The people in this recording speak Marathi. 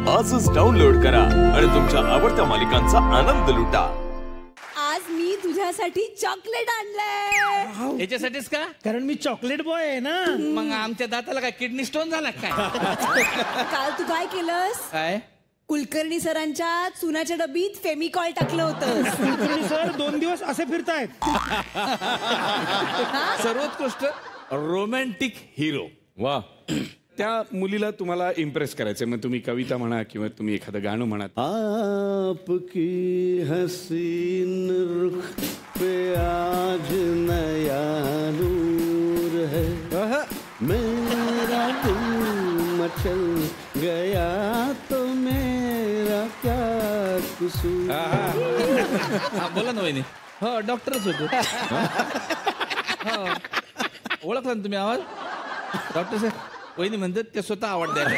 आजच डाउनलोड करा आणि तुमच्या आवडत्या मालिकांचा आनंद लुटा. आज मी तुझ्यासाठी चॉकलेट आणलंय. याच्यासाठीच का? कारण मी चॉकलेट बॉय आहे ना. मग आमच्या दाताला काय किडनी स्टोन झाला काय? काल तू काय केलंस? काय कुलकर्णी सरांच्या चुनाच्या डबीत फेमिकॉल टाकलं होतं. कुलकर्णी सर 2 दिवस असे फिरतायत. सर्वोत्कृष्ट रोमॅन्टिक हिरो. वा. त्या मुलीला तुम्हाला इम्प्रेस करायचंय, मग तुम्ही कविता म्हणा किंवा तुम्ही एखादं गाणं म्हणा. आपकी हसीन रुख पे आज नया नूर है, मेरा दिल मचल गया तो मेरा क्या कसूर. हा, बोला ना वहिनी. हो, डॉक्टरच होतो. हो. ओळखला ना तुम्ही आवाज? डॉक्टर साहेब. वहिनी म्हणतात ते स्वतः आवड द्यायला.